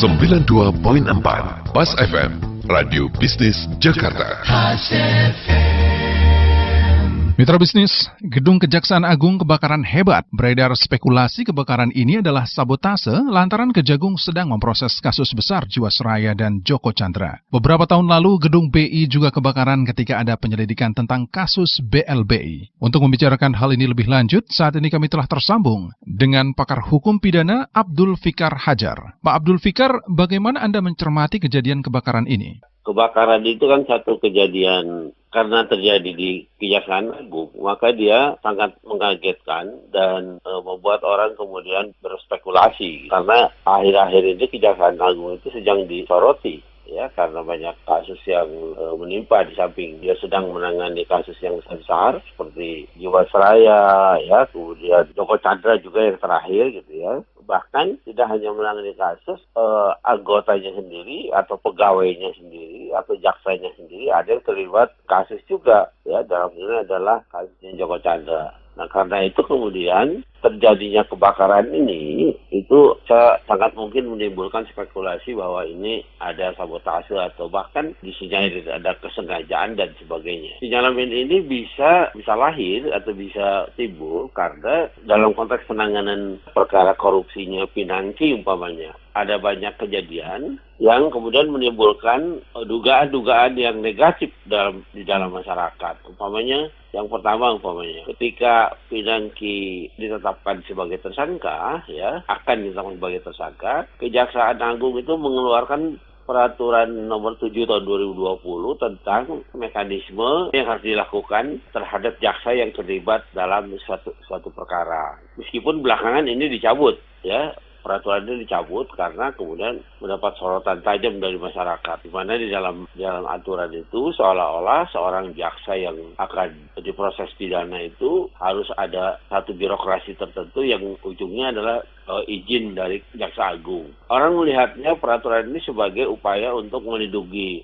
92.4 Pas FM, Radio Bisnis Jakarta. Mitra bisnis, Gedung Kejaksaan Agung kebakaran hebat. Beredar spekulasi kebakaran ini adalah sabotase lantaran Kejagung sedang memproses kasus besar Jiwasraya dan Joko Chandra. Beberapa tahun lalu, Gedung BI juga kebakaran ketika ada penyelidikan tentang kasus BLBI. Untuk membicarakan hal ini lebih lanjut, saat ini kami telah tersambung dengan pakar hukum pidana Abdul Fikar Hajar. Pak Abdul Fikar, bagaimana Anda mencermati kejadian kebakaran ini? Kebakaran itu kan satu kejadian karena terjadi di Kejaksaan Agung, maka dia sangat mengagetkan dan membuat orang kemudian berspekulasi. Karena akhir-akhir ini Kejaksaan Agung itu sedang disoroti, ya, karena banyak kasus yang menimpa. Di samping dia sedang menangani kasus yang besar seperti Jiwasraya, ya, kemudian Joko Chandra juga yang terakhir, gitu ya. Bahkan tidak hanya menangani kasus, anggotanya sendiri atau pegawainya sendiri atau jaksanya sendiri ada yang terlibat kasus juga, ya, dalam ini adalah kasusnya Joko Chandra. Nah, karena itu kemudian terjadinya kebakaran ini itu sangat mungkin menimbulkan spekulasi bahwa ini ada sabotase atau bahkan disinyalir ada kesengajaan dan sebagainya. Sinyalemen ini bisa lahir atau bisa timbul karena dalam konteks penanganan perkara korupsinya Pinangki umpamanya. Ada banyak kejadian yang kemudian menimbulkan dugaan-dugaan yang negatif di dalam masyarakat. Umpamanya, yang pertama ketika Pinangki ditetapkan sebagai tersangka, ya, akan ditetapkan sebagai tersangka, Kejaksaan Agung itu mengeluarkan Peraturan Nomor 7 Tahun 2020 tentang mekanisme yang harus dilakukan terhadap jaksa yang terlibat dalam suatu perkara. Meskipun belakangan ini dicabut, ya. Peraturan ini dicabut karena kemudian mendapat sorotan tajam dari masyarakat, di mana di dalam aturan itu seolah-olah seorang jaksa yang akan diproses pidana itu harus ada satu birokrasi tertentu yang ujungnya adalah izin dari Jaksa Agung. Orang melihatnya peraturan ini sebagai upaya untuk melindungi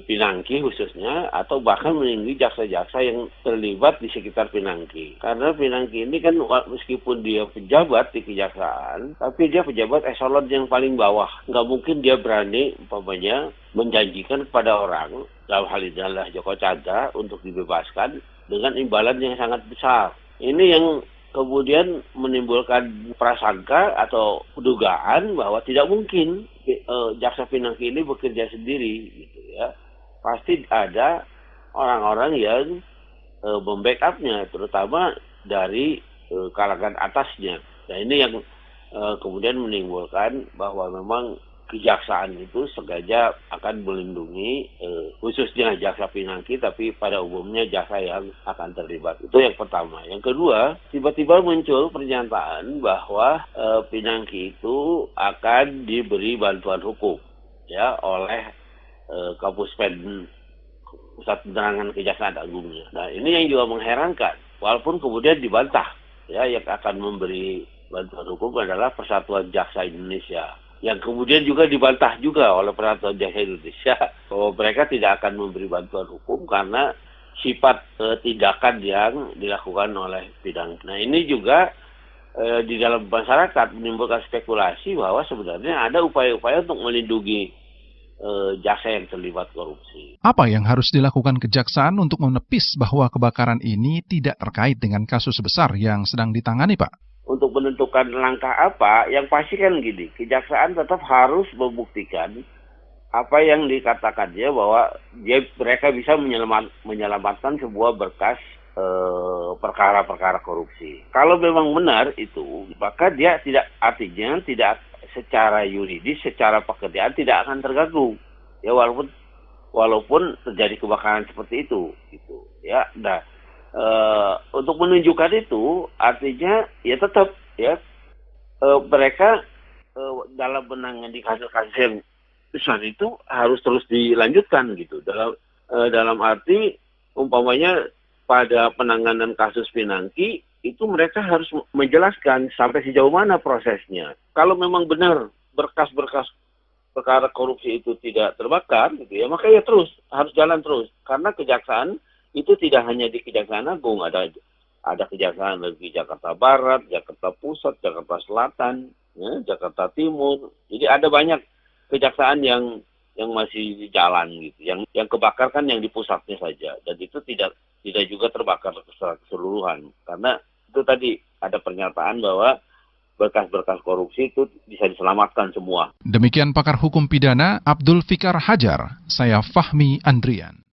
Pinangki khususnya, atau bahkan melindungi jaksa-jaksa yang terlibat di sekitar Pinangki. Karena Pinangki ini kan meskipun dia pejabat di kejaksaan, tapi dia pejabat eselon yang paling bawah. Nggak mungkin dia berani umpamanya menjanjikan kepada orang, dalam hal ini adalah Joko Chandra, untuk dibebaskan dengan imbalan yang sangat besar. Ini yang kemudian menimbulkan prasangka atau dugaan bahwa tidak mungkin jaksa Pinangki ini bekerja sendiri, gitu ya. Pasti ada orang-orang yang membackupnya, terutama dari kalangan atasnya. Nah, ini yang kemudian menimbulkan bahwa memang kejaksaan itu sengaja akan melindungi khususnya jaksa Pinangki, tapi pada umumnya jaksa yang akan terlibat. Itu yang pertama. Yang kedua, tiba-tiba muncul pernyataan bahwa Pinangki itu akan diberi bantuan hukum, ya, oleh Kapuspen, Pusat Penerangan Kejaksaan Agungnya. Nah, ini yang juga mengherankan, walaupun kemudian dibantah, ya, yang akan memberi bantuan hukum adalah Persatuan Jaksa Indonesia, yang kemudian juga dibantah juga oleh Persatuan Jaksa Indonesia bahwa mereka tidak akan memberi bantuan hukum karena sifat tindakan yang dilakukan oleh Pinangki. Nah, ini juga di dalam masyarakat menimbulkan spekulasi bahwa sebenarnya ada upaya-upaya untuk melindungi jaksa yang terlibat korupsi. Apa yang harus dilakukan kejaksaan untuk menepis bahwa kebakaran ini tidak terkait dengan kasus besar yang sedang ditangani, Pak? Untuk menentukan langkah apa, yang pasti kan gini, kejaksaan tetap harus membuktikan apa yang dikatakannya bahwa mereka bisa menyelamatkan sebuah berkas perkara-perkara korupsi. Kalau memang benar itu, maka dia tidak secara yuridis, secara pekerjaan tidak akan terganggu. Ya, walaupun terjadi kebakaran seperti itu, gitu. Ya, nah, untuk menunjukkan itu artinya ya tetap, ya, mereka dalam menangani kasus-kasus yang besar itu harus terus dilanjutkan, gitu. Dalam arti umpamanya pada penanganan kasus Pinangki itu mereka harus menjelaskan sampai sejauh mana prosesnya. Kalau memang benar berkas-berkas perkara korupsi itu tidak terbakar, gitu ya, maka ya harus jalan terus. Karena kejaksaan itu tidak hanya di Kejaksaan Agung, ada kejaksaan negeri Jakarta Barat, Jakarta Pusat, Jakarta Selatan, ya, Jakarta Timur. Jadi ada banyak kejaksaan yang masih di jalan gitu. Yang kebakar kan yang di pusatnya saja, dan itu tidak juga terbakar secara keseluruhan. Karena itu tadi ada pernyataan bahwa berkas-berkas korupsi itu bisa diselamatkan semua. Demikian pakar hukum pidana Abdul Fikar Hajar, saya Fahmi Andrian.